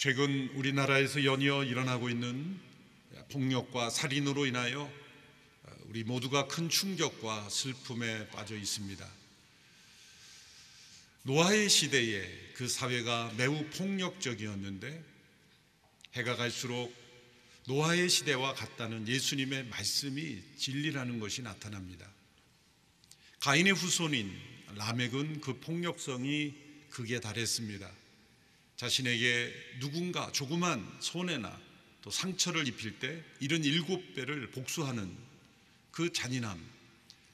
최근 우리나라에서 연이어 일어나고 있는 폭력과 살인으로 인하여 우리 모두가 큰 충격과 슬픔에 빠져 있습니다. 노아의 시대에 그 사회가 매우 폭력적이었는데 해가 갈수록 노아의 시대와 같다는 예수님의 말씀이 진리라는 것이 나타납니다. 가인의 후손인 라멕은 그 폭력성이 극에 달했습니다. 자신에게 누군가 조그만 손해나 또 상처를 입힐 때 77배를 복수하는 그 잔인함,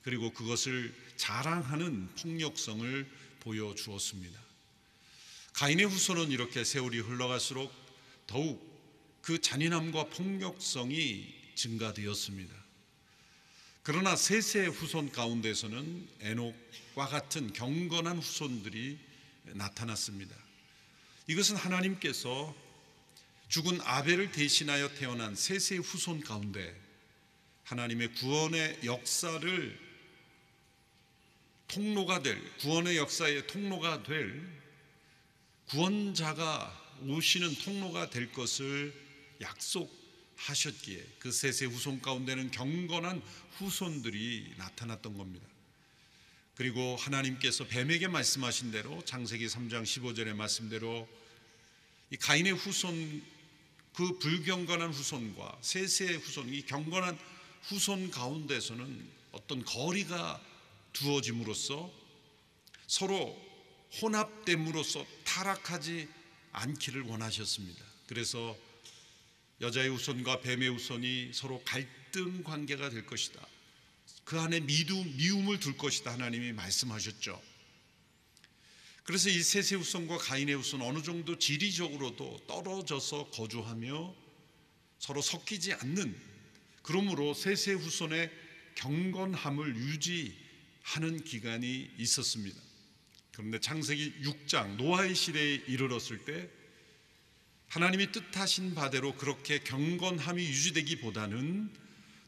그리고 그것을 자랑하는 폭력성을 보여주었습니다. 가인의 후손은 이렇게 세월이 흘러갈수록 더욱 그 잔인함과 폭력성이 증가되었습니다. 그러나 셋의 후손 가운데서는 에녹과 같은 경건한 후손들이 나타났습니다. 이것은 하나님께서 죽은 아벨을 대신하여 태어난 셋의 후손 가운데 하나님의 구원의 역사를 통로가 될, 구원의 역사의 통로가 될 구원자가 오시는 통로가 될 것을 약속하셨기에 그 셋의 후손 가운데는 경건한 후손들이 나타났던 겁니다. 그리고 하나님께서 뱀에게 말씀하신 대로 창세기 3장 15절의 말씀대로 이 가인의 후손, 그 불경건한 후손과 셋의 후손, 이 경건한 후손 가운데서는 어떤 거리가 두어짐으로써 서로 혼합됨으로써 타락하지 않기를 원하셨습니다. 그래서 여자의 후손과 뱀의 후손이 서로 갈등 관계가 될 것이다, 그 안에 미움을 둘 것이다 하나님이 말씀하셨죠. 그래서 이 셋의 후손과 가인의 후손 어느 정도 지리적으로도 떨어져서 거주하며 서로 섞이지 않는, 그러므로 셋의 후손의 경건함을 유지하는 기간이 있었습니다. 그런데 창세기 6장 노아의 시대에 이르렀을 때 하나님이 뜻하신 바대로 그렇게 경건함이 유지되기보다는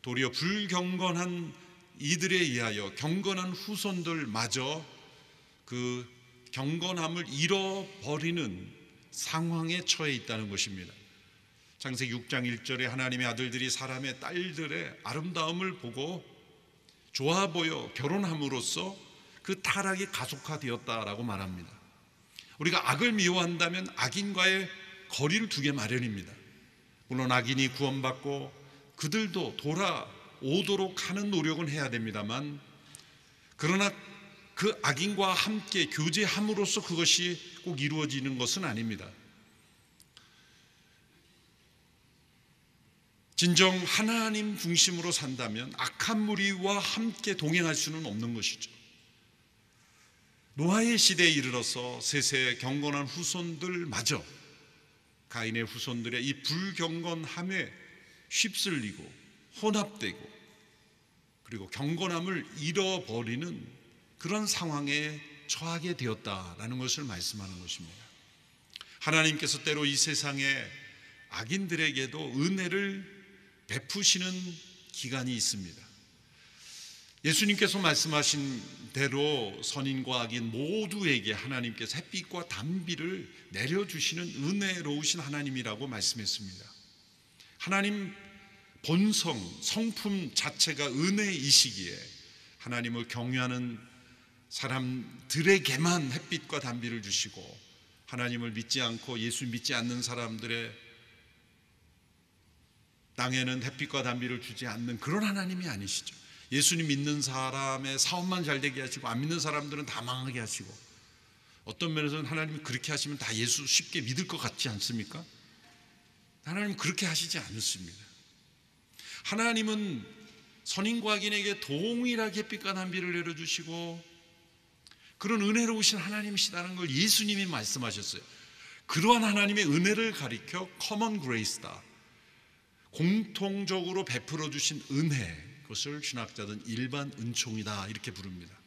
도리어 불경건한 이들에 의하여 경건한 후손들마저 그 경건함을 잃어버리는 상황에 처해 있다는 것입니다. 창세기 6장 1절에 하나님의 아들들이 사람의 딸들의 아름다움을 보고 좋아 보여 결혼함으로써 그 타락이 가속화되었다라고 말합니다. 우리가 악을 미워한다면 악인과의 거리를 두게 마련입니다. 물론 악인이 구원받고 그들도 돌아오도록 하는 노력은 해야 됩니다만, 그러나 그 악인과 함께 교제함으로써 그것이 꼭 이루어지는 것은 아닙니다. 진정 하나님 중심으로 산다면 악한 무리와 함께 동행할 수는 없는 것이죠. 노아의 시대에 이르러서 셋의 경건한 후손들마저 가인의 후손들의 이 불경건함에 휩쓸리고 혼합되고 그리고 경건함을 잃어버리는 그런 상황에 처하게 되었다라는 것을 말씀하는 것입니다. 하나님께서 때로 이 세상의 악인들에게도 은혜를 베푸시는 기간이 있습니다. 예수님께서 말씀하신 대로 선인과 악인 모두에게 하나님께서 햇빛과 단비를 내려주시는 은혜로우신 하나님이라고 말씀했습니다. 하나님 본성, 성품 자체가 은혜이시기에 하나님을 경외하는 사람들에게만 햇빛과 단비를 주시고 하나님을 믿지 않고 예수 믿지 않는 사람들의 땅에는 햇빛과 단비를 주지 않는 그런 하나님이 아니시죠. 예수님 믿는 사람의 사업만 잘 되게 하시고 안 믿는 사람들은 다 망하게 하시고, 어떤 면에서는 하나님이 그렇게 하시면 다 예수 쉽게 믿을 것 같지 않습니까? 하나님은 그렇게 하시지 않습니다. 하나님은 선인과 악인에게 동일하게 햇빛과 단비를 내려주시고 그런 은혜로우신 하나님이시다는 걸 예수님이 말씀하셨어요. 그러한 하나님의 은혜를 가리켜 커먼 그레이스다, 공통적으로 베풀어 주신 은혜, 그것을 신학자들은 일반 은총이다 이렇게 부릅니다.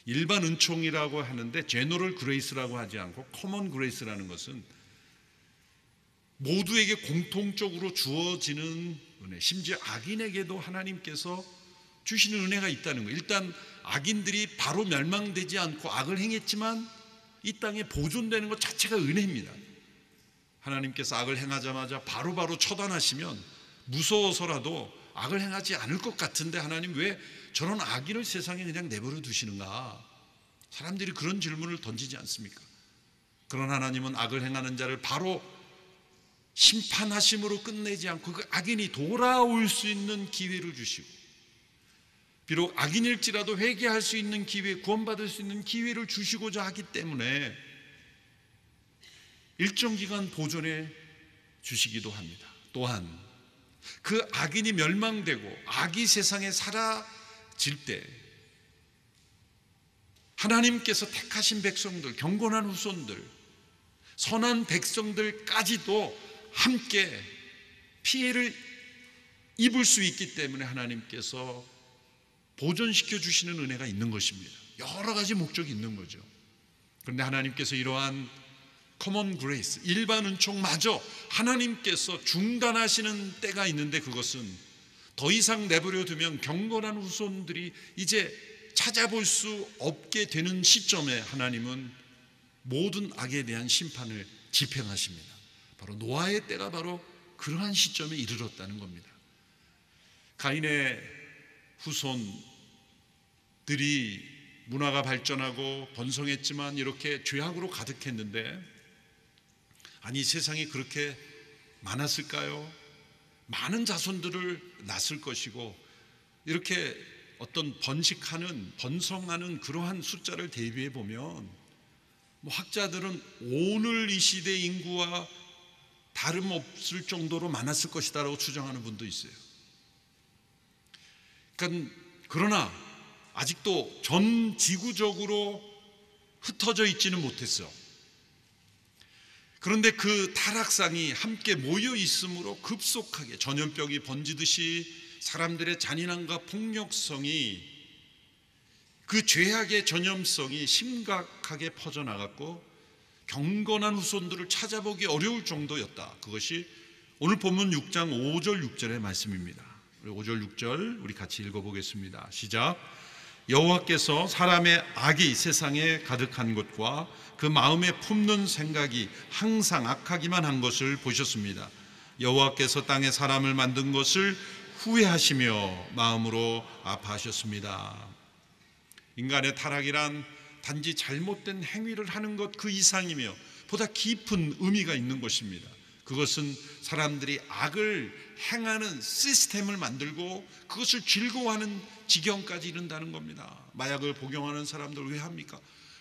일반 은총이라고 하는데 제너럴 그레이스라고 하지 않고 커먼 그레이스라는 것은 모두에게 공통적으로 주어지는 은혜, 심지어 악인에게도 하나님께서 주시는 은혜가 있다는 거예요. 일단 악인들이 바로 멸망되지 않고 악을 행했지만 이 땅에 보존되는 것 자체가 은혜입니다. 하나님께서 악을 행하자마자 바로바로 처단하시면 무서워서라도 악을 행하지 않을 것 같은데 하나님 왜 저런 악인을 세상에 그냥 내버려 두시는가? 사람들이 그런 질문을 던지지 않습니까? 그런 하나님은 악을 행하는 자를 바로 심판하심으로 끝내지 않고 그 악인이 돌아올 수 있는 기회를 주시고, 비록 악인일지라도 회개할 수 있는 기회, 구원받을 수 있는 기회를 주시고자 하기 때문에 일정 기간 보존해 주시기도 합니다. 또한 그 악인이 멸망되고 악이 세상에 사라질 때 하나님께서 택하신 백성들, 경건한 후손들, 선한 백성들까지도 함께 피해를 입을 수 있기 때문에 하나님께서 보존시켜 주시는 은혜가 있는 것입니다. 여러 가지 목적이 있는 거죠. 그런데 하나님께서 이러한 커먼 그레이스, 일반 은총마저 하나님께서 중단하시는 때가 있는데, 그것은 더 이상 내버려 두면 경건한 후손들이 이제 찾아볼 수 없게 되는 시점에 하나님은 모든 악에 대한 심판을 집행하십니다. 바로 노아의 때가 바로 그러한 시점에 이르렀다는 겁니다. 가인의 후손들이 문화가 발전하고 번성했지만 이렇게 죄악으로 가득했는데, 아니 세상이 그렇게 많았을까요? 많은 자손들을 낳았을 것이고, 이렇게 어떤 번성하는 그러한 숫자를 대비해 보면 학자들은 오늘 이 시대 인구와 다름없을 정도로 많았을 것이다라고 추정하는 분도 있어요. 그러나 아직도 전 지구적으로 흩어져 있지는 못했어. 그런데 그 타락상이 함께 모여 있으므로 급속하게 전염병이 번지듯이 사람들의 잔인함과 폭력성이, 그 죄악의 전염성이 심각하게 퍼져나갔고 경건한 후손들을 찾아보기 어려울 정도였다. 그것이 오늘 본문 6장 5절 6절의 말씀입니다. 5절 6절 우리 같이 읽어보겠습니다. 시작. 여호와께서 사람의 악이 세상에 가득한 것과 그 마음에 품는 생각이 항상 악하기만 한 것을 보셨습니다. 여호와께서 땅에 사람을 만든 것을 후회하시며 마음으로 아파하셨습니다. 인간의 타락이란 단지 잘못된 행위를 하는 것 그 이상이며 보다 깊은 의미가 있는 것입니다. 그것은 사람들이 악을 행하는 시스템을 만들고 그것을 즐거워하는 지경까지 이른다는 겁니다. 마약을 복용하는 사람들 왜 합니까?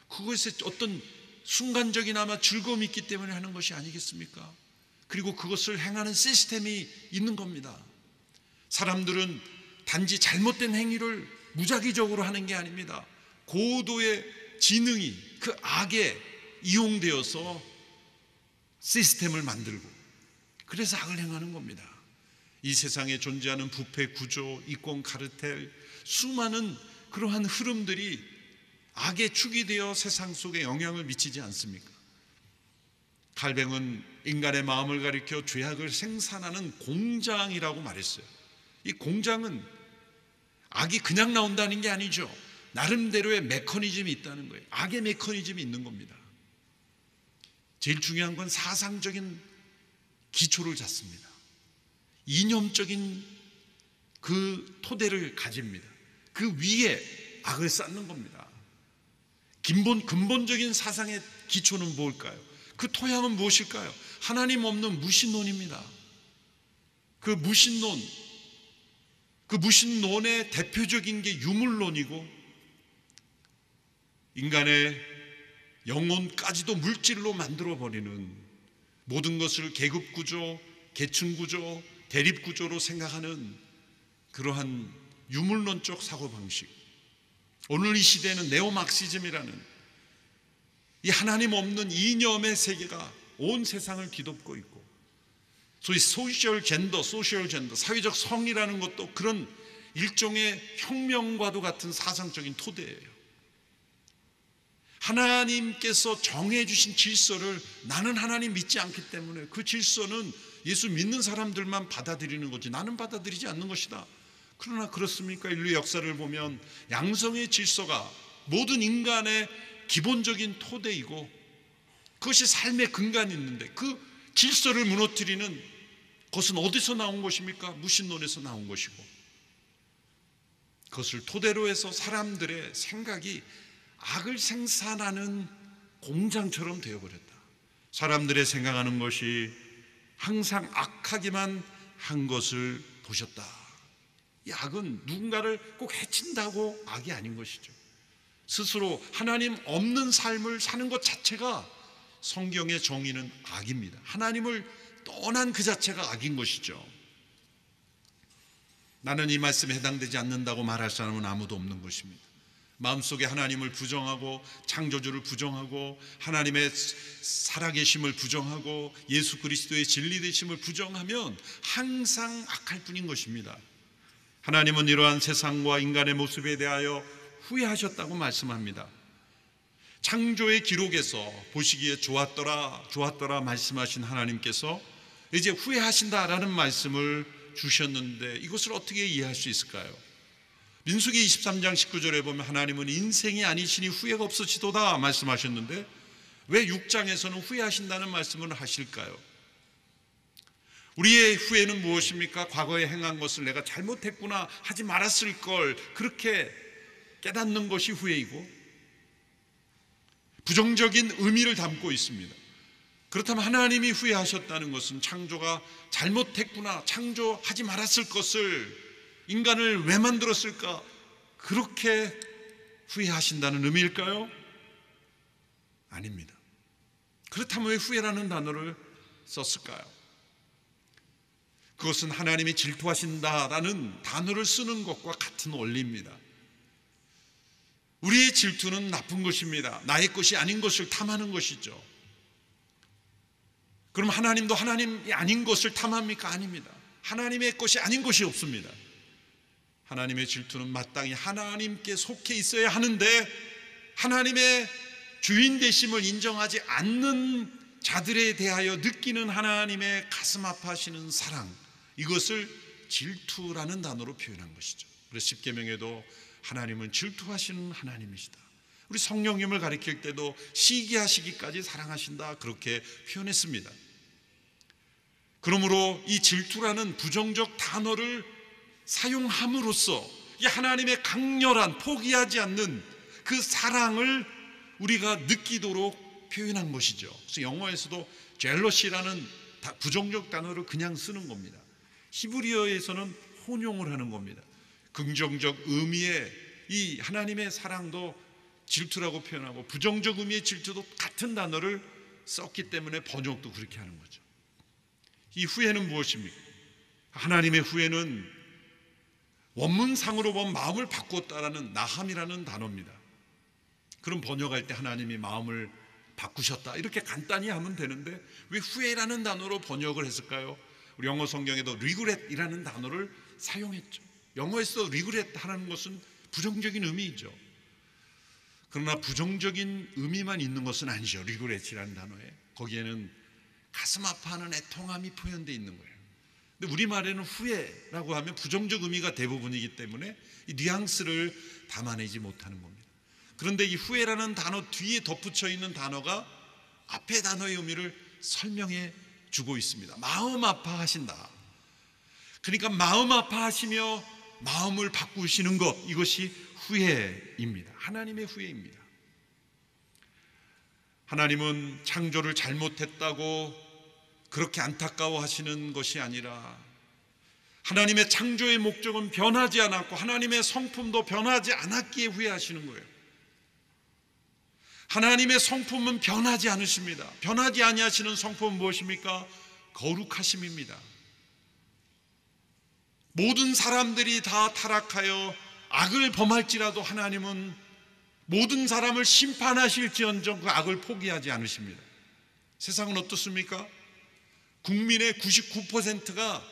그것에 어떤 순간적이나마 즐거움이 있기 때문에 하는 것이 아니겠습니까? 그리고 그것을 행하는 시스템이 있는 겁니다. 사람들은 단지 잘못된 행위를 무작위적으로 하는 게 아닙니다. 고도의 지능이 그 악에 이용되어서 시스템을 만들고 그래서 악을 행하는 겁니다. 이 세상에 존재하는 부패 구조, 이권 카르텔, 수많은 그러한 흐름들이 악의 축이 되어 세상 속에 영향을 미치지 않습니까? 칼뱅은 인간의 마음을 가리켜 죄악을 생산하는 공장이라고 말했어요. 이 공장은 악이 그냥 나온다는 게 아니죠. 나름대로의 메커니즘이 있다는 거예요. 악의 메커니즘이 있는 겁니다. 제일 중요한 건 사상적인 기초를 잡습니다. 이념적인 그 토대를 가집니다. 그 위에 악을 쌓는 겁니다. 근본적인 사상의 기초는 뭘까요? 그 토양은 무엇일까요? 하나님 없는 무신론입니다. 그 무신론의 대표적인 게 유물론이고, 인간의 영혼까지도 물질로 만들어버리는, 모든 것을 계급구조, 계층구조, 대립구조로 생각하는 그러한 유물론적 사고방식. 오늘 이 시대는 네오막시즘이라는 이 하나님 없는 이념의 세계가 온 세상을 뒤덮고 있고, 소위 소셜 젠더, 사회적 성이라는 것도 그런 일종의 혁명과도 같은 사상적인 토대예요. 하나님께서 정해주신 질서를 나는 하나님 믿지 않기 때문에 그 질서는 예수 믿는 사람들만 받아들이는 거지 나는 받아들이지 않는 것이다. 그러나 그렇습니까? 인류 역사를 보면 양성의 질서가 모든 인간의 기본적인 토대이고 그것이 삶의 근간이 있는데 그 질서를 무너뜨리는 것은 어디서 나온 것입니까? 무신론에서 나온 것이고, 그것을 토대로 해서 사람들의 생각이 악을 생산하는 공장처럼 되어버렸다. 사람들의 생각하는 것이 항상 악하기만 한 것을 보셨다. 이 악은 누군가를 꼭 해친다고 악이 아닌 것이죠. 스스로 하나님 없는 삶을 사는 것 자체가 성경의 정의는 악입니다. 하나님을 떠난 그 자체가 악인 것이죠. 나는 이 말씀에 해당되지 않는다고 말할 사람은 아무도 없는 것입니다. 마음속에 하나님을 부정하고 창조주를 부정하고 하나님의 살아계심을 부정하고 예수 그리스도의 진리되심을 부정하면 항상 악할 뿐인 것입니다. 하나님은 이러한 세상과 인간의 모습에 대하여 후회하셨다고 말씀합니다. 창조의 기록에서 보시기에 좋았더라 말씀하신 하나님께서 이제 후회하신다라는 말씀을 주셨는데, 이것을 어떻게 이해할 수 있을까요? 민수기 23장 19절에 보면 하나님은 인생이 아니시니 후회가 없으시도다 말씀하셨는데, 왜 6장에서는 후회하신다는 말씀을 하실까요? 우리의 후회는 무엇입니까? 과거에 행한 것을 내가 잘못했구나, 하지 말았을 걸, 그렇게 깨닫는 것이 후회이고, 부정적인 의미를 담고 있습니다. 그렇다면 하나님이 후회하셨다는 것은 창조가 잘못했구나, 창조하지 말았을 것을, 인간을 왜 만들었을까, 그렇게 후회하신다는 의미일까요? 아닙니다. 그렇다면 왜 후회라는 단어를 썼을까요? 그것은 하나님이 질투하신다라는 단어를 쓰는 것과 같은 원리입니다. 우리의 질투는 나쁜 것입니다. 나의 것이 아닌 것을 탐하는 것이죠. 그럼 하나님도 하나님이 아닌 것을 탐합니까? 아닙니다. 하나님의 것이 아닌 것이 없습니다. 하나님의 질투는 마땅히 하나님께 속해 있어야 하는데, 하나님의 주인 되심을 인정하지 않는 자들에 대하여 느끼는 하나님의 가슴 아파하시는 사랑, 이것을 질투라는 단어로 표현한 것이죠. 그래서 십계명에도 하나님은 질투하시는 하나님이시다, 우리 성령님을 가리킬 때도 시기하시기까지 사랑하신다, 그렇게 표현했습니다. 그러므로 이 질투라는 부정적 단어를 사용함으로써 이 하나님의 강렬한, 포기하지 않는 그 사랑을 우리가 느끼도록 표현한 것이죠. 그래서 영어에서도 젤러시라는 부정적 단어를 그냥 쓰는 겁니다. 히브리어에서는 혼용을 하는 겁니다. 긍정적 의미의 이 하나님의 사랑도 질투라고 표현하고 부정적 의미의 질투도 같은 단어를 썼기 때문에 번역도 그렇게 하는 거죠. 이 후회는 무엇입니까? 하나님의 후회는 원문상으로 보면 마음을 바꾸었다라는 나함이라는 단어입니다. 그럼 번역할 때 하나님이 마음을 바꾸셨다, 이렇게 간단히 하면 되는데 왜 후회라는 단어로 번역을 했을까요? 우리 영어 성경에도 regret이라는 단어를 사용했죠. 영어에서 regret하는 것은 부정적인 의미이죠. 그러나 부정적인 의미만 있는 것은 아니죠. regret이라는 단어에 거기에는 가슴 아파하는 애통함이 표현되어 있는 거예요. 근데 우리말에는 후회라고 하면 부정적 의미가 대부분이기 때문에 이 뉘앙스를 담아내지 못하는 겁니다. 그런데 이 후회라는 단어 뒤에 덧붙여 있는 단어가 앞의 단어의 의미를 설명해 주고 있습니다. 마음 아파하신다. 그러니까 마음 아파하시며 마음을 바꾸시는 것, 이것이 후회입니다. 하나님의 후회입니다. 하나님은 창조를 잘못했다고 그렇게 안타까워하시는 것이 아니라, 하나님의 창조의 목적은 변하지 않았고 하나님의 성품도 변하지 않았기에 후회하시는 거예요. 하나님의 성품은 변하지 않으십니다. 변하지 아니하시는 성품은 무엇입니까? 거룩하심입니다. 모든 사람들이 다 타락하여 악을 범할지라도 하나님은 모든 사람을 심판하실지언정 그 악을 포기하지 않으십니다. 세상은 어떻습니까? 국민의 99%가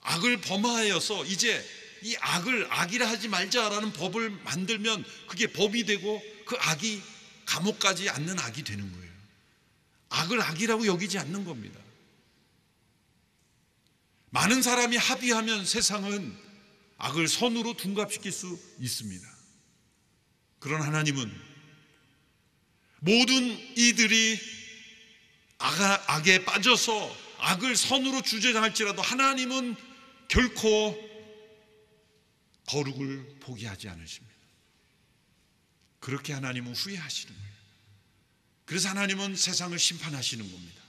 악을 범하여서 이제 이 악을 악이라 하지 말자라는 법을 만들면 그게 법이 되고 그 악이 감옥 가지 않는 악이 되는 거예요. 악을 악이라고 여기지 않는 겁니다. 많은 사람이 합의하면 세상은 악을 선으로 둔갑시킬 수 있습니다. 그런 하나님은 모든 이들이 악에 빠져서 악을 선으로 주저장할지라도 하나님은 결코 거룩을 포기하지 않으십니다. 그렇게 하나님은 후회하시는 거예요. 그래서 하나님은 세상을 심판하시는 겁니다.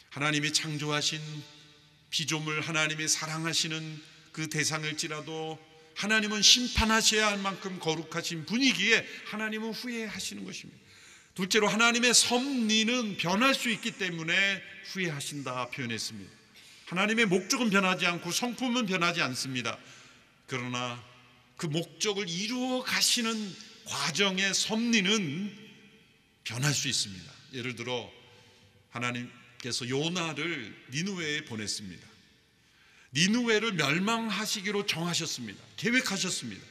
하나님이 창조하신 피조물, 하나님이 사랑하시는 그 대상일지라도 하나님은 심판하셔야 할 만큼 거룩하신 분이기에 하나님은 후회하시는 것입니다. 둘째로 하나님의 섭리는 변할 수 있기 때문에 후회하신다 표현했습니다. 하나님의 목적은 변하지 않고 성품은 변하지 않습니다. 그러나 그 목적을 이루어 가시는 과정의 섭리는 변할 수 있습니다. 예를 들어 하나님께서 요나를 니느웨에 보냈습니다. 니느웨를 멸망하시기로 정하셨습니다. 계획하셨습니다.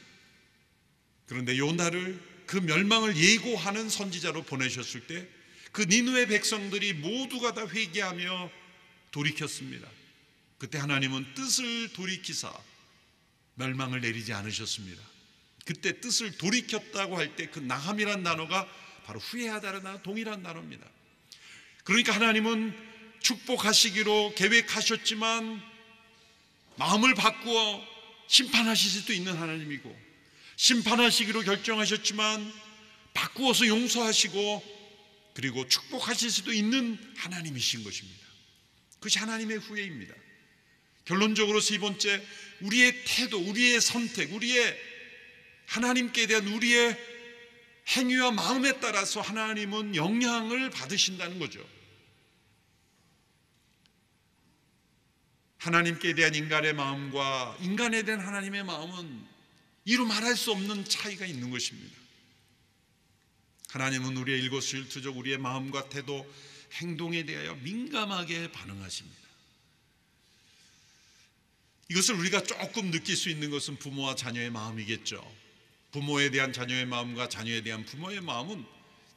그런데 요나를 그 멸망을 예고하는 선지자로 보내셨을 때 그 니느웨 백성들이 모두가 다 회개하며 돌이켰습니다. 그때 하나님은 뜻을 돌이키사 멸망을 내리지 않으셨습니다. 그때 뜻을 돌이켰다고 할 때 그 나함이란 단어가 바로 후회하다는 단어, 동일한 단어입니다. 그러니까 하나님은 축복하시기로 계획하셨지만 마음을 바꾸어 심판하실 수도 있는 하나님이고, 심판하시기로 결정하셨지만 바꾸어서 용서하시고 그리고 축복하실 수도 있는 하나님이신 것입니다. 그것이 하나님의 후회입니다. 결론적으로 세 번째, 우리의 태도, 우리의 선택, 우리의 하나님께 대한 우리의 행위와 마음에 따라서 하나님은 영향을 받으신다는 거죠. 하나님께 대한 인간의 마음과 인간에 대한 하나님의 마음은 이루 말할 수 없는 차이가 있는 것입니다. 하나님은 우리의 일거수일투족, 우리의 마음과 태도, 행동에 대하여 민감하게 반응하십니다. 이것을 우리가 조금 느낄 수 있는 것은 부모와 자녀의 마음이겠죠. 부모에 대한 자녀의 마음과 자녀에 대한 부모의 마음은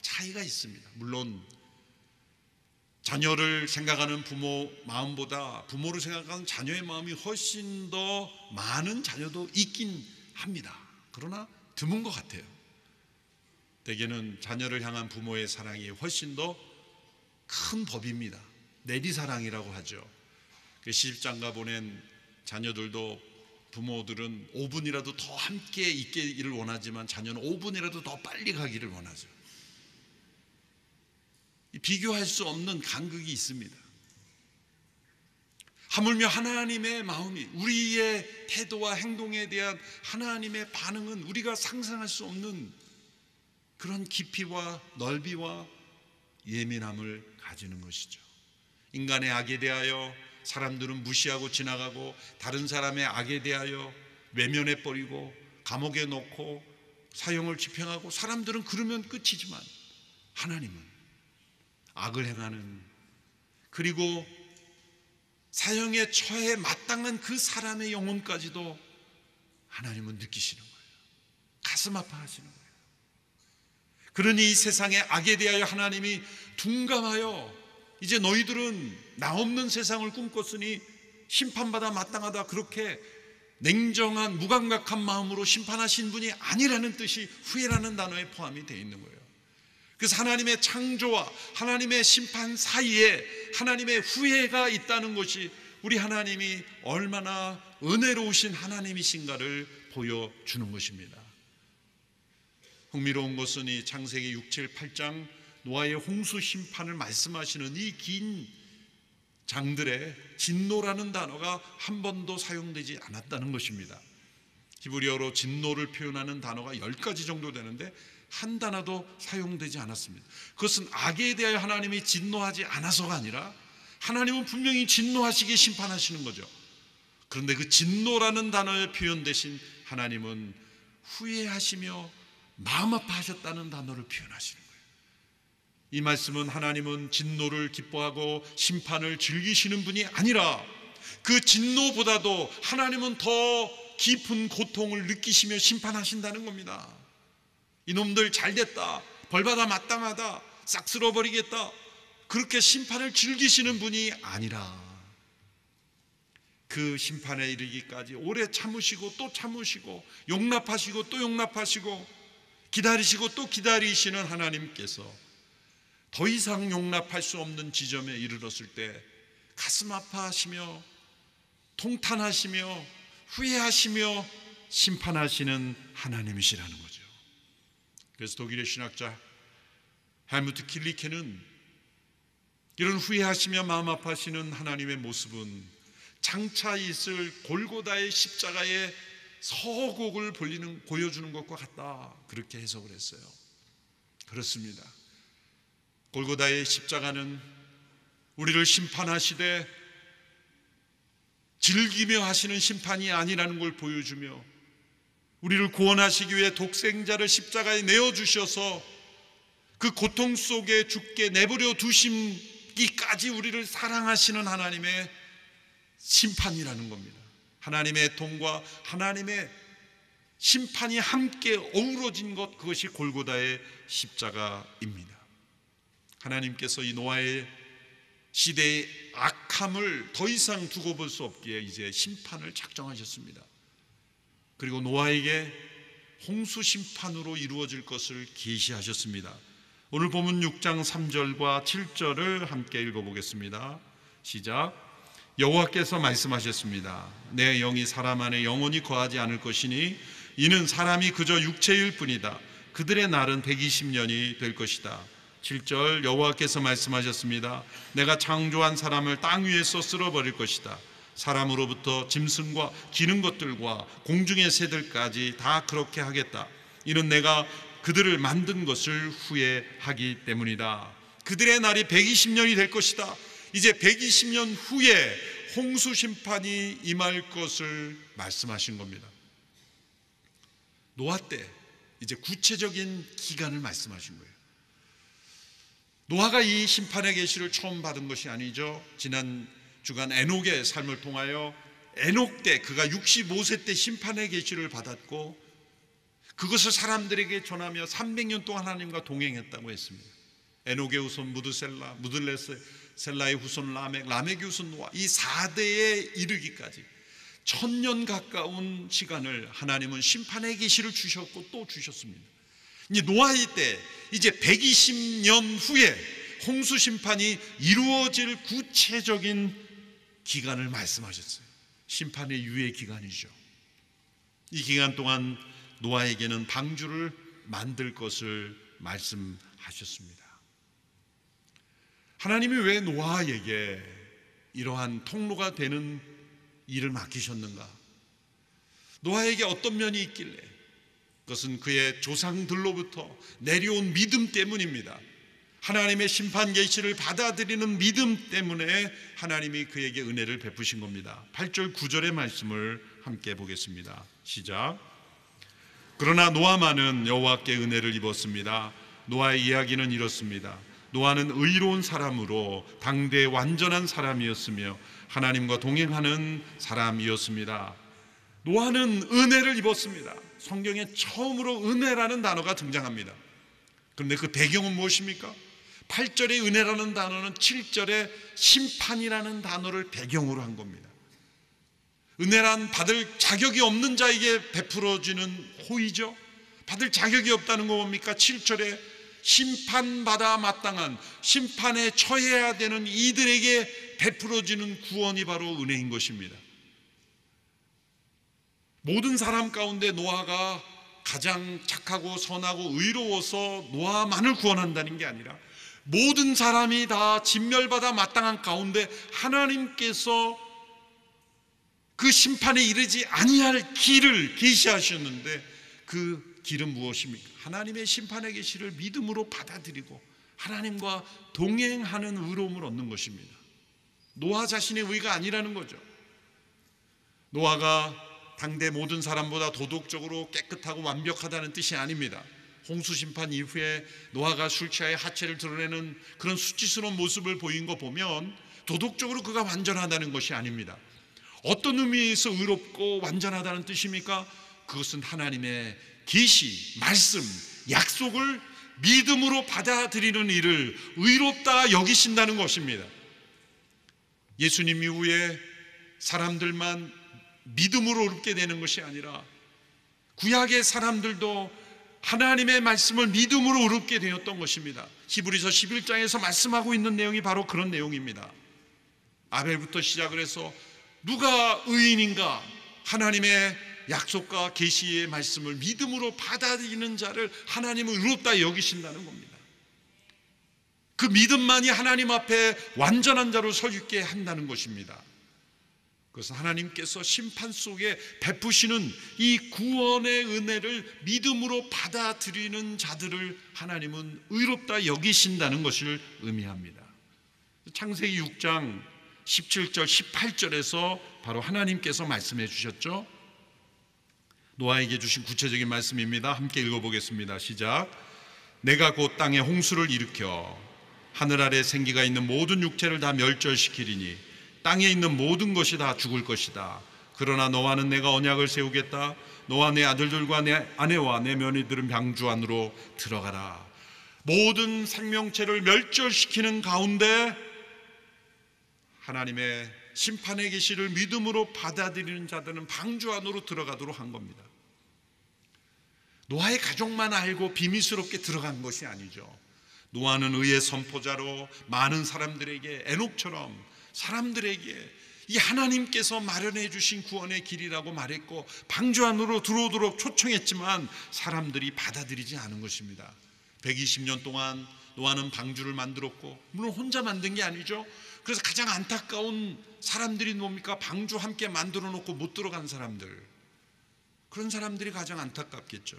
차이가 있습니다. 물론 자녀를 생각하는 부모 마음보다 부모를 생각하는 자녀의 마음이 훨씬 더 많은 자녀도 있긴 합니다. 그러나 드문 것 같아요. 대개는 자녀를 향한 부모의 사랑이 훨씬 더 큰 법입니다. 내리사랑이라고 하죠. 시집장가 보낸 자녀들도 부모들은 5분이라도 더 함께 있기를 원하지만 자녀는 5분이라도 더 빨리 가기를 원하죠. 비교할 수 없는 간극이 있습니다. 하물며 하나님의 마음이, 우리의 태도와 행동에 대한 하나님의 반응은 우리가 상상할 수 없는 그런 깊이와 넓이와 예민함을 가지는 것이죠. 인간의 악에 대하여 사람들은 무시하고 지나가고, 다른 사람의 악에 대하여 외면해버리고 감옥에 넣고 사형을 집행하고, 사람들은 그러면 끝이지만 하나님은 악을 행하는, 그리고 사형에 처해 마땅한 그 사람의 영혼까지도 하나님은 느끼시는 거예요. 가슴 아파하시는 거예요. 그러니 이 세상의 악에 대하여 하나님이 둔감하여 이제 너희들은 나 없는 세상을 꿈꿨으니 심판받아 마땅하다, 그렇게 냉정한 무감각한 마음으로 심판하신 분이 아니라는 뜻이 후회라는 단어에 포함이 되어 있는 거예요. 그래서 하나님의 창조와 하나님의 심판 사이에 하나님의 후회가 있다는 것이 우리 하나님이 얼마나 은혜로우신 하나님이신가를 보여주는 것입니다. 흥미로운 것은 이 창세기 6, 7, 8장 노아의 홍수 심판을 말씀하시는 이 긴 장들의 진노라는 단어가 한 번도 사용되지 않았다는 것입니다. 히브리어로 진노를 표현하는 단어가 10가지 정도 되는데 한 단어도 사용되지 않았습니다. 그것은 악에 대하여 하나님이 진노하지 않아서가 아니라 하나님은 분명히 진노하시기에 심판하시는 거죠. 그런데 그 진노라는 단어의 표현 대신 하나님은 후회하시며 마음 아파하셨다는 단어를 표현하시는 거예요. 이 말씀은 하나님은 진노를 기뻐하고 심판을 즐기시는 분이 아니라 그 진노보다도 하나님은 더 깊은 고통을 느끼시며 심판하신다는 겁니다. 이놈들 잘됐다, 벌받아 마땅하다, 싹 쓸어버리겠다, 그렇게 심판을 즐기시는 분이 아니라 그 심판에 이르기까지 오래 참으시고 또 참으시고 용납하시고 또 용납하시고 기다리시고 또 기다리시는 하나님께서 더 이상 용납할 수 없는 지점에 이르렀을 때 가슴 아파하시며 통탄하시며 후회하시며 심판하시는 하나님이시라는 거죠. 그래서 독일의 신학자 헬무트 킬리케는 이런 후회하시며 마음 아파하시는 하나님의 모습은 장차 있을 골고다의 십자가의 서곡을 보여주는 것과 같다, 그렇게 해석을 했어요. 그렇습니다. 골고다의 십자가는 우리를 심판하시되 즐기며 하시는 심판이 아니라는 걸 보여주며, 우리를 구원하시기 위해 독생자를 십자가에 내어주셔서 그 고통 속에 죽게 내버려 두심기까지 우리를 사랑하시는 하나님의 심판이라는 겁니다. 하나님의 통과 하나님의 심판이 함께 어우러진 것, 그것이 골고다의 십자가입니다. 하나님께서 이 노아의 시대의 악함을 더 이상 두고 볼 수 없기에 이제 심판을 작정하셨습니다. 그리고 노아에게 홍수 심판으로 이루어질 것을 계시하셨습니다. 오늘 본문 6장 3절과 7절을 함께 읽어보겠습니다. 시작. 여호와께서 말씀하셨습니다. 내 영이 사람 안에 영원히 거하지 않을 것이니 이는 사람이 그저 육체일 뿐이다. 그들의 날은 120년이 될 것이다. 7절. 여호와께서 말씀하셨습니다. 내가 창조한 사람을 땅 위에서 쓸어버릴 것이다. 사람으로부터 짐승과 기는 것들과 공중의 새들까지 다 그렇게 하겠다. 이는 내가 그들을 만든 것을 후회하기 때문이다. 그들의 날이 120년이 될 것이다. 이제 120년 후에 홍수 심판이 임할 것을 말씀하신 겁니다. 노아 때 이제 구체적인 기간을 말씀하신 거예요. 노아가 이 심판의 계시를 처음 받은 것이 아니죠. 지난 주간 에녹의 삶을 통하여 에녹 때, 그가 65세 때 심판의 계시를 받았고 그것을 사람들에게 전하며 300년 동안 하나님과 동행했다고 했습니다. 에녹의 후손 무드셀라, 무들레셀라의 후손 라멕, 라멕의 후손 노아, 이 4대에 이르기까지 1000년 가까운 시간을 하나님은 심판의 계시를 주셨고 또 주셨습니다. 이제 노아의 때 이제 120년 후에 홍수 심판이 이루어질 구체적인 기간을 말씀하셨어요. 심판의 유예 기간이죠. 이 기간 동안 노아에게는 방주를 만들 것을 말씀하셨습니다. 하나님이 왜 노아에게 이러한 통로가 되는 일을 맡기셨는가? 노아에게 어떤 면이 있길래? 그것은 그의 조상들로부터 내려온 믿음 때문입니다. 하나님의 심판 계시를 받아들이는 믿음 때문에 하나님이 그에게 은혜를 베푸신 겁니다. 8절 9절의 말씀을 함께 보겠습니다. 시작. 그러나 노아만은 여호와께 은혜를 입었습니다. 노아의 이야기는 이렇습니다. 노아는 의로운 사람으로 당대의 완전한 사람이었으며 하나님과 동행하는 사람이었습니다. 노아는 은혜를 입었습니다. 성경에 처음으로 은혜라는 단어가 등장합니다. 그런데 그 배경은 무엇입니까? 8절의 은혜라는 단어는 7절의 심판이라는 단어를 배경으로 한 겁니다. 은혜란 받을 자격이 없는 자에게 베풀어지는 호의죠. 받을 자격이 없다는 거 뭡니까? 7절에 심판받아 마땅한, 심판에 처해야 되는 이들에게 베풀어지는 구원이 바로 은혜인 것입니다. 모든 사람 가운데 노아가 가장 착하고 선하고 의로워서 노아만을 구원한다는 게 아니라 모든 사람이 다 진멸받아 마땅한 가운데 하나님께서 그 심판에 이르지 아니할 길을 계시하셨는데 그 길은 무엇입니까? 하나님의 심판의 계시를 믿음으로 받아들이고 하나님과 동행하는 의로움을 얻는 것입니다. 노아 자신의 의가 아니라는 거죠. 노아가 당대 모든 사람보다 도덕적으로 깨끗하고 완벽하다는 뜻이 아닙니다. 홍수 심판 이후에 노아가 술 취하여 하체를 드러내는 그런 수치스러운 모습을 보인 거 보면 도덕적으로 그가 완전하다는 것이 아닙니다. 어떤 의미에서 의롭고 완전하다는 뜻입니까? 그것은 하나님의 계시, 말씀, 약속을 믿음으로 받아들이는 일을 의롭다 여기신다는 것입니다. 예수님 이후에 사람들만 믿음으로 의롭게 되는 것이 아니라 구약의 사람들도 하나님의 말씀을 믿음으로 의롭게 되었던 것입니다. 히브리서 11장에서 말씀하고 있는 내용이 바로 그런 내용입니다. 아벨부터 시작을 해서 누가 의인인가, 하나님의 약속과 계시의 말씀을 믿음으로 받아들이는 자를 하나님은 의롭다 여기신다는 겁니다. 그 믿음만이 하나님 앞에 완전한 자로 서 있게 한다는 것입니다. 그것은 하나님께서 심판 속에 베푸시는 이 구원의 은혜를 믿음으로 받아들이는 자들을 하나님은 의롭다 여기신다는 것을 의미합니다. 창세기 6장 17절 18절에서 바로 하나님께서 말씀해 주셨죠. 노아에게 주신 구체적인 말씀입니다. 함께 읽어보겠습니다. 시작. 내가 곧 땅에 홍수를 일으켜 하늘 아래 생기가 있는 모든 육체를 다 멸절시키리니 땅에 있는 모든 것이 다 죽을 것이다. 그러나 너와는 내가 언약을 세우겠다. 너와 내 아들들과 내 아내와 내 며느리들은 방주 안으로 들어가라. 모든 생명체를 멸절시키는 가운데 하나님의 심판의 계시를 믿음으로 받아들이는 자들은 방주 안으로 들어가도록 한 겁니다. 노아의 가족만 알고 비밀스럽게 들어간 것이 아니죠. 노아는 의의 선포자로 많은 사람들에게, 에녹처럼 사람들에게 이 하나님께서 마련해 주신 구원의 길이라고 말했고 방주 안으로 들어오도록 초청했지만 사람들이 받아들이지 않은 것입니다. 120년 동안 노아는 방주를 만들었고, 물론 혼자 만든 게 아니죠. 그래서 가장 안타까운 사람들이 뭡니까? 방주 함께 만들어 놓고 못 들어간 사람들, 그런 사람들이 가장 안타깝겠죠.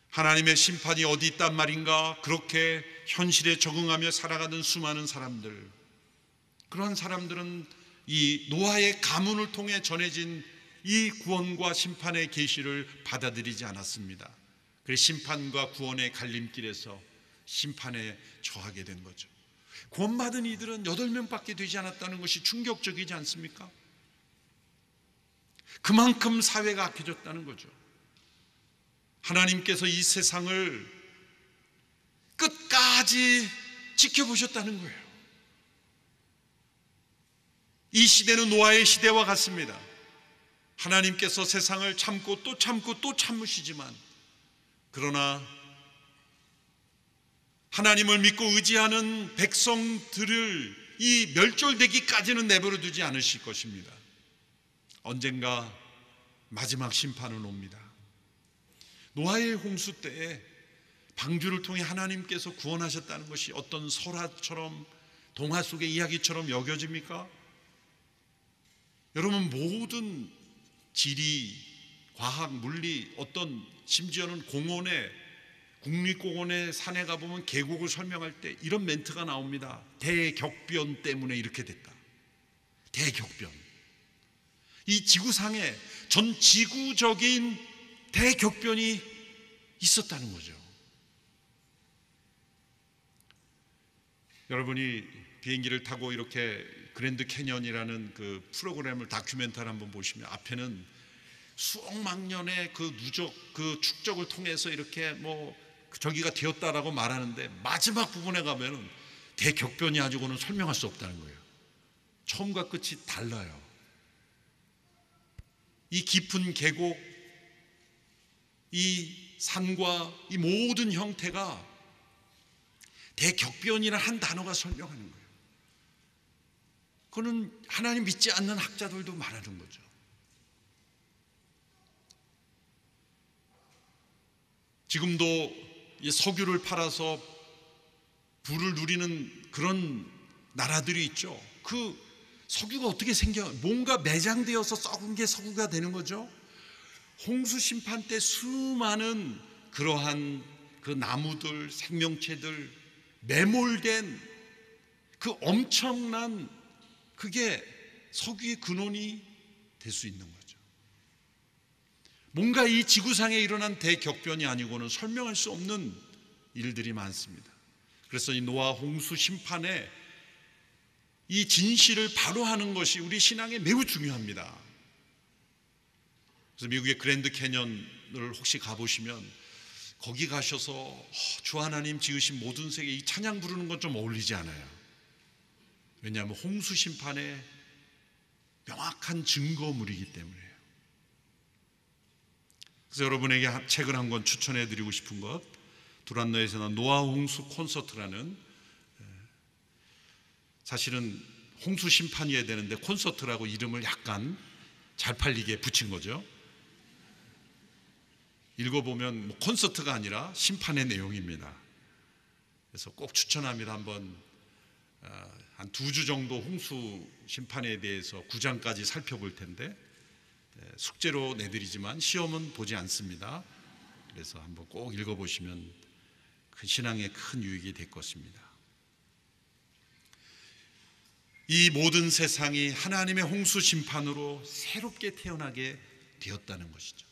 하나님의 심판이 어디 있단 말인가, 그렇게 현실에 적응하며 살아가는 수많은 사람들, 그러한 사람들은 이 노아의 가문을 통해 전해진 이 구원과 심판의 계시를 받아들이지 않았습니다. 그래서 심판과 구원의 갈림길에서 심판에 처하게 된 거죠. 구원받은 이들은 8명밖에 되지 않았다는 것이 충격적이지 않습니까? 그만큼 사회가 악해졌다는 거죠. 하나님께서 이 세상을 끝까지 지켜보셨다는 거예요. 이 시대는 노아의 시대와 같습니다. 하나님께서 세상을 참고 또 참고 또 참으시지만, 그러나 하나님을 믿고 의지하는 백성들을 이 멸절되기까지는 내버려 두지 않으실 것입니다. 언젠가 마지막 심판은 옵니다. 노아의 홍수 때에 방주를 통해 하나님께서 구원하셨다는 것이 어떤 설화처럼, 동화 속의 이야기처럼 여겨집니까? 여러분, 모든 지리, 과학, 물리, 어떤 심지어는 공원에, 국립공원의 산에 가보면 계곡을 설명할 때 이런 멘트가 나옵니다. 대격변 때문에 이렇게 됐다. 대격변. 이 지구상에 전 지구적인 대격변이 있었다는 거죠. 여러분이 비행기를 타고 이렇게 그랜드 캐년이라는 그 프로그램을, 다큐멘터리 한번 보시면 앞에는 수억만 년의 그 누적, 그 축적을 통해서 이렇게 뭐 저기가 되었다라고 말하는데, 마지막 부분에 가면은 대격변이 가지고는 설명할 수 없다는 거예요. 처음과 끝이 달라요. 이 깊은 계곡, 이 산과 이 모든 형태가 대격변이라는 한 단어가 설명하는 거예요. 그거는 하나님 믿지 않는 학자들도 말하는 거죠. 지금도 이 석유를 팔아서 부를 누리는 그런 나라들이 있죠. 그 석유가 어떻게 생겨? 뭔가 매장되어서 썩은 게 석유가 되는 거죠. 홍수 심판 때 수많은 그러한 그 나무들, 생명체들, 매몰된 그 엄청난, 그게 석유의 근원이 될 수 있는 거죠. 뭔가 이 지구상에 일어난 대격변이 아니고는 설명할 수 없는 일들이 많습니다. 그래서 이 노아 홍수 심판에 이 진실을 바로하는 것이 우리 신앙에 매우 중요합니다. 그래서 미국의 그랜드 캐년을 혹시 가보시면 거기 가셔서 주 하나님 지으신 모든 세계, 이 찬양 부르는 건 좀 어울리지 않아요. 왜냐하면 홍수 심판의 명확한 증거물이기 때문에요. 그래서 여러분에게 책을 한 권 추천해 드리고 싶은 것, 두란노에서 난 노아 홍수 콘서트라는, 사실은 홍수 심판이어야 되는데 콘서트라고 이름을 약간 잘 팔리게 붙인 거죠. 읽어보면 콘서트가 아니라 심판의 내용입니다. 그래서 꼭 추천합니다. 한번 한 2주 정도 홍수 심판에 대해서 9장까지 살펴볼 텐데, 숙제로 내드리지만 시험은 보지 않습니다. 그래서 한번 꼭 읽어보시면 그 신앙에 큰 유익이 될 것입니다. 이 모든 세상이 하나님의 홍수 심판으로 새롭게 태어나게 되었다는 것이죠.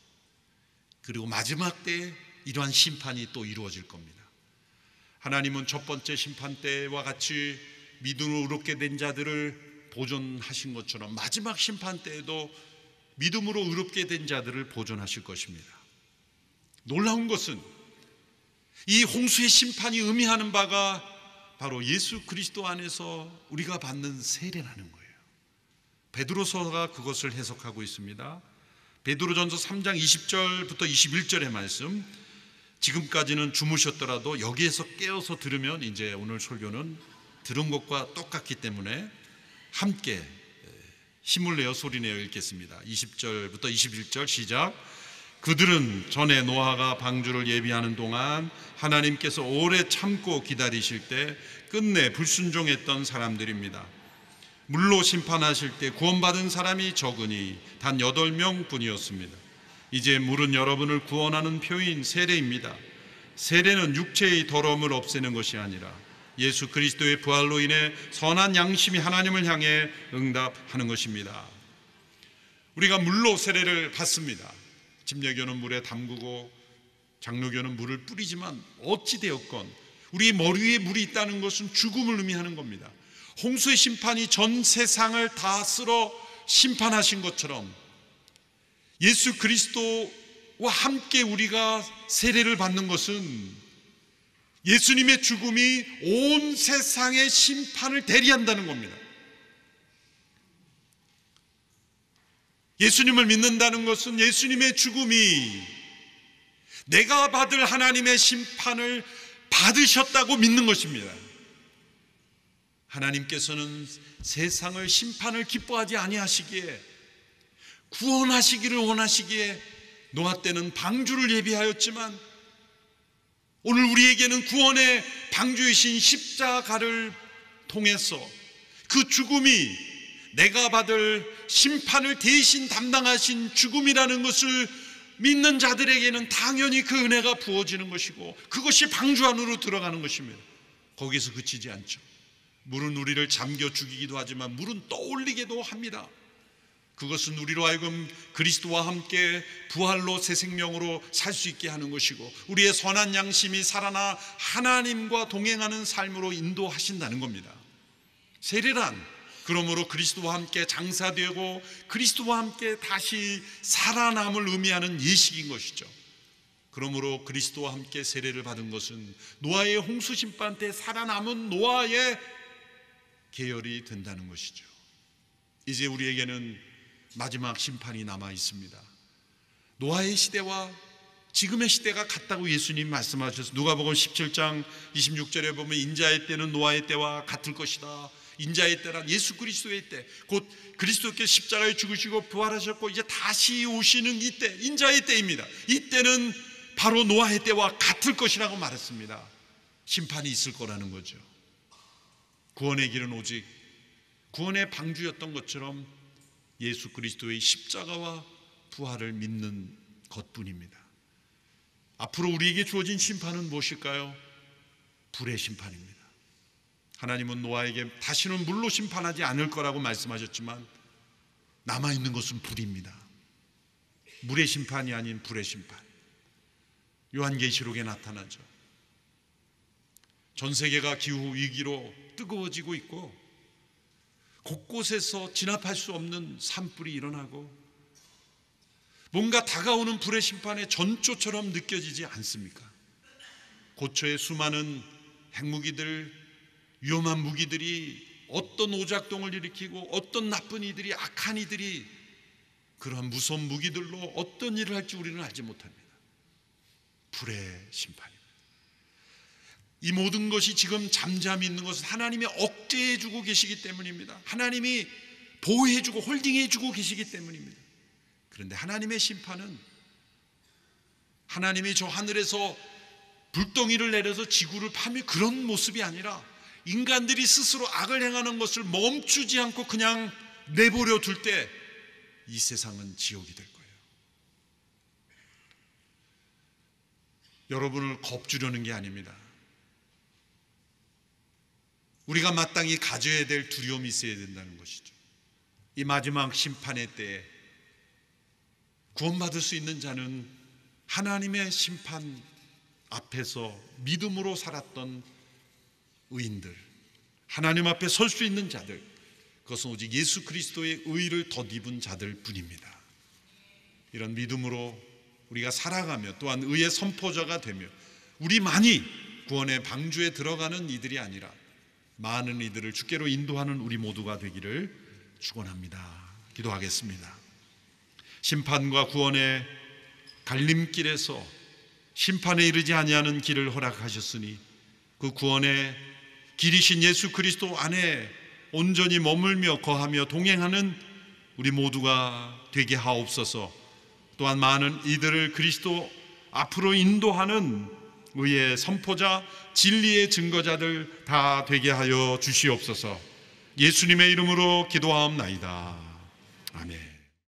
그리고 마지막 때에 이러한 심판이 또 이루어질 겁니다. 하나님은 첫 번째 심판 때와 같이 믿음으로 의롭게 된 자들을 보존하신 것처럼 마지막 심판 때에도 믿음으로 의롭게 된 자들을 보존하실 것입니다. 놀라운 것은 이 홍수의 심판이 의미하는 바가 바로 예수 그리스도 안에서 우리가 받는 세례라는 거예요. 베드로서가 그것을 해석하고 있습니다. 베드로전서 3장 20절부터 21절의 말씀, 지금까지는 주무셨더라도 여기에서 깨어서 들으면 이제 오늘 설교는 들은 것과 똑같기 때문에 함께 힘을 내어 소리내어 읽겠습니다. 20절부터 21절 시작. 그들은 전에 노아가 방주를 예비하는 동안 하나님께서 오래 참고 기다리실 때 끝내 불순종했던 사람들입니다. 물로 심판하실 때 구원받은 사람이 적으니 단 8명 뿐이었습니다. 이제 물은 여러분을 구원하는 표인 세례입니다. 세례는 육체의 더러움을 없애는 것이 아니라 예수 그리스도의 부활로 인해 선한 양심이 하나님을 향해 응답하는 것입니다. 우리가 물로 세례를 받습니다. 침례교는 물에 담그고 장로교는 물을 뿌리지만 어찌되었건 우리 머리 위에 물이 있다는 것은 죽음을 의미하는 겁니다. 홍수의 심판이 전 세상을 다 쓸어 심판하신 것처럼 예수 그리스도와 함께 우리가 세례를 받는 것은 예수님의 죽음이 온 세상의 심판을 대리한다는 겁니다. 예수님을 믿는다는 것은 예수님의 죽음이 내가 받을 하나님의 심판을 받으셨다고 믿는 것입니다. 하나님께서는 세상을 심판을 기뻐하지 아니하시기에 구원하시기를 원하시기에 노아 때는 방주를 예비하였지만 오늘 우리에게는 구원의 방주이신 십자가를 통해서 그 죽음이 내가 받을 심판을 대신 담당하신 죽음이라는 것을 믿는 자들에게는 당연히 그 은혜가 부어지는 것이고 그것이 방주 안으로 들어가는 것입니다. 거기서 그치지 않죠. 물은 우리를 잠겨 죽이기도 하지만 물은 떠올리기도 합니다. 그것은 우리로 하여금 그리스도와 함께 부활로 새 생명으로 살 수 있게 하는 것이고 우리의 선한 양심이 살아나 하나님과 동행하는 삶으로 인도하신다는 겁니다. 세례란 그러므로 그리스도와 함께 장사되고 그리스도와 함께 다시 살아남을 의미하는 예식인 것이죠. 그러므로 그리스도와 함께 세례를 받은 것은 노아의 홍수 심판 때 살아남은 노아의 계열이 된다는 것이죠. 이제 우리에게는 마지막 심판이 남아 있습니다. 노아의 시대와 지금의 시대가 같다고 예수님 말씀하셔서 누가복음 17장 26절에 보면 인자의 때는 노아의 때와 같을 것이다. 인자의 때란 예수 그리스도의 때, 곧 그리스도께서 십자가에 죽으시고 부활하셨고 이제 다시 오시는 이때, 인자의 때입니다. 이때는 바로 노아의 때와 같을 것이라고 말했습니다. 심판이 있을 거라는 거죠. 구원의 길은 오직 구원의 방주였던 것처럼 예수 그리스도의 십자가와 부활을 믿는 것뿐입니다. 앞으로 우리에게 주어진 심판은 무엇일까요? 불의 심판입니다. 하나님은 노아에게 다시는 물로 심판하지 않을 거라고 말씀하셨지만 남아있는 것은 불입니다. 물의 심판이 아닌 불의 심판. 요한계시록에 나타나죠. 전 세계가 기후 위기로 뜨거워지고 있고 곳곳에서 진압할 수 없는 산불이 일어나고 뭔가 다가오는 불의 심판의 전조처럼 느껴지지 않습니까? 고초의 수많은 핵무기들, 위험한 무기들이 어떤 오작동을 일으키고 어떤 나쁜 이들이, 악한 이들이 그러한 무서운 무기들로 어떤 일을 할지 우리는 알지 못합니다. 불의 심판입니다. 이 모든 것이 지금 잠잠히 있는 것은 하나님이 억제해주고 계시기 때문입니다. 하나님이 보호해주고 홀딩해주고 계시기 때문입니다. 그런데 하나님의 심판은 하나님이 저 하늘에서 불덩이를 내려서 지구를 파멸 그런 모습이 아니라 인간들이 스스로 악을 행하는 것을 멈추지 않고 그냥 내버려 둘 때 이 세상은 지옥이 될 거예요. 여러분을 겁주려는 게 아닙니다. 우리가 마땅히 가져야 될 두려움이 있어야 된다는 것이죠. 이 마지막 심판의 때에 구원받을 수 있는 자는 하나님의 심판 앞에서 믿음으로 살았던 의인들, 하나님 앞에 설 수 있는 자들, 그것은 오직 예수 그리스도의 의를 덧입은 자들 뿐입니다. 이런 믿음으로 우리가 살아가며 또한 의의 선포자가 되며 우리만이 구원의 방주에 들어가는 이들이 아니라 많은 이들을 주께로 인도하는 우리 모두가 되기를 축원합니다. 기도하겠습니다. 심판과 구원의 갈림길에서 심판에 이르지 아니하는 길을 허락하셨으니 그 구원의 길이신 예수 그리스도 안에 온전히 머물며 거하며 동행하는 우리 모두가 되게 하옵소서. 또한 많은 이들을 그리스도 앞으로 인도하는 의의 선포자, 진리의 증거자들 다 되게 하여 주시옵소서. 예수님의 이름으로 기도하옵나이다. 아멘.